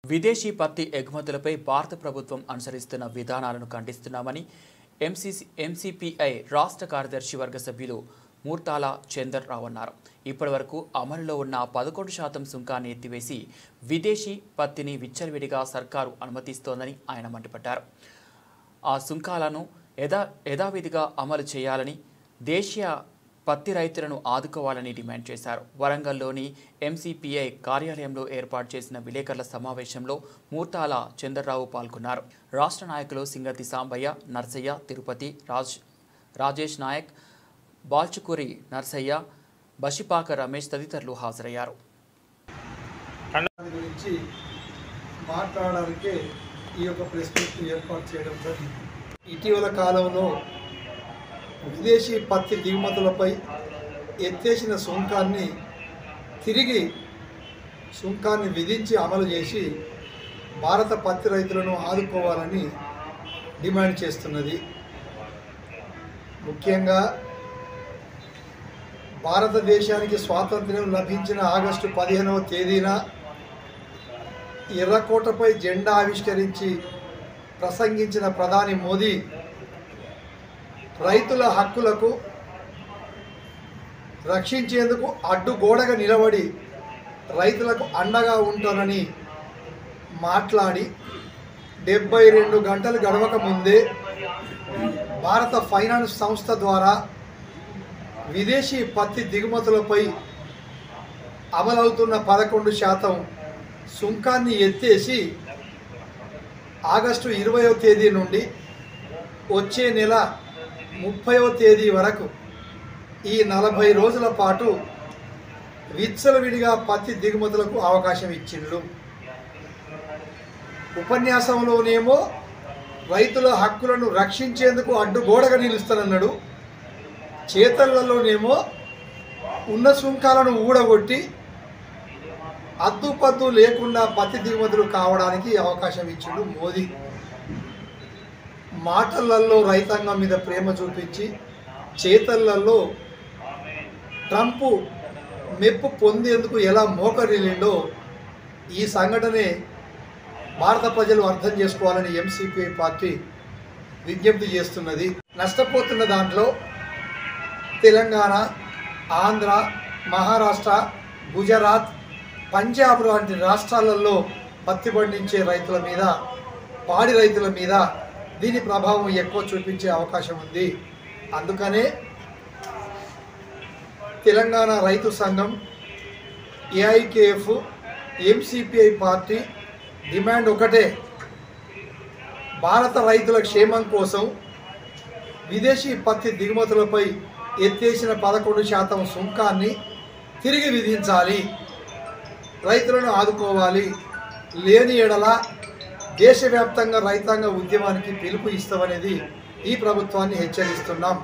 విదేశీ పత్తి ఎగుమతులపై భారత ప్రభుత్వం అనుసరిస్తున్న విధానాలను ఖండిస్తున్నామని ఎంసీపీఐ రాష్ట్ర కార్యదర్శి వర్గ సభ్యులు మూర్తాల చందర్ రావు అన్నారు. ఇప్పటివరకు అమలులో ఉన్న 11% సుంకాన్ని ఎత్తివేసి విదేశీ పత్తిని విచ్చలవిడిగా సర్కారు అనుమతిస్తోందని ఆయన మండిపడ్డారు. ఆ సుంకాలను యథావిధిగా అమలు చేయాలని, దేశీయ పత్తి రైతులను ఆదుకోవాలని డిమాండ్ చేశారు. వరంగల్లోని ఎంసీపీఐ కార్యాలయంలో ఏర్పాటు చేసిన విలేకరుల సమావేశంలో మూర్తాల చంద్రరావు పాల్గొన్నారు. రాష్ట్ర నాయకులు సింగతి సాంబయ్య, నర్సయ్య, తిరుపతి, రాజేష్ నాయక్, బాల్చుకూరి నర్సయ్య, బషిపాక రమేష్ తదితరులు హాజరయ్యారు. గురించి మాట్లాడడానికి ఈ యొక్క ప్రెస్ మీట్ ఏర్పాటు చేయడం జరిగింది. ఇటీవల కాలంలో విదేశీ పత్తి దిగుమతులపై ఎత్తేసిన సుంకాన్ని తిరిగి విధించి అమలు చేసి భారత పత్తి రైతులను ఆదుకోవాలని డిమాండ్ చేస్తున్నది. ముఖ్యంగా భారతదేశానికి స్వాతంత్ర్యం లభించిన ఆగస్టు 15వ తేదీన ఎర్రకోటపై జెండా ఆవిష్కరించి ప్రసంగించిన ప్రధాని మోదీ రైతుల హక్కులకు రక్షించేందుకు అడ్డుగోడగా నిలబడి రైతులకు అండగా ఉంటానని మాట్లాడి 72 గంటలు గడవక ముందే భారత ఫైనాన్స్ సంస్థ ద్వారా విదేశీ పత్తి దిగుమతులపై అమలవుతున్న 11% సుంకాన్ని ఎత్తేసి ఆగస్టు 20వ తేదీ నుండి వచ్చే నెల 30వ తేదీ వరకు ఈ 40 రోజుల పాటు విచ్చలవిడిగా పత్తి దిగుమతులకు అవకాశం ఇచ్చిండ్రు. ఉపన్యాసంలోనేమో రైతుల హక్కులను రక్షించేందుకు అడ్డుగోడగా నిలుస్తానన్నాడు. చేతలలోనేమో ఉన్న సుంకాలను ఊడగొట్టి అద్దుపద్దు లేకుండా పత్తి దిగుమతులు కావడానికి అవకాశం ఇచ్చిండు మోదీ. మాటలలో రైతాంగం మీద ప్రేమ చూపించి చేతలలో ట్రంప్ మెప్పు పొందేందుకు ఎలా మోకరిల్లిండో ఈ సంఘటనే భారత ప్రజలు అర్థం చేసుకోవాలని ఎంసీపీఐ పార్టీ విజ్ఞప్తి చేస్తున్నది. నష్టపోతున్న దాంట్లో తెలంగాణ, ఆంధ్ర, మహారాష్ట్ర, గుజరాత్, పంజాబ్ లాంటి రాష్ట్రాలలో పత్తి పండించే రైతుల మీద, పాడి రైతుల మీద దీని ప్రభావం ఎక్కువ చూపించే అవకాశం ఉంది. అందుకనే తెలంగాణ రైతు సంఘం, ఏఐకేఎఫ్, ఎంసీపీఐ పార్టీ డిమాండ్ ఒకటే: భారత రైతుల క్షేమం కోసం విదేశీ పత్తి దిగుమతులపై ఎత్తేసిన 11% సుంకాన్ని తిరిగి విధించాలి, రైతులను ఆదుకోవాలి. లేని ఎడల దేశవ్యాప్తంగా రైతాంగ ఉద్యమానికి పిలుపు ఇస్తామనేది ఈ ప్రభుత్వాన్ని హెచ్చరిస్తున్నాం.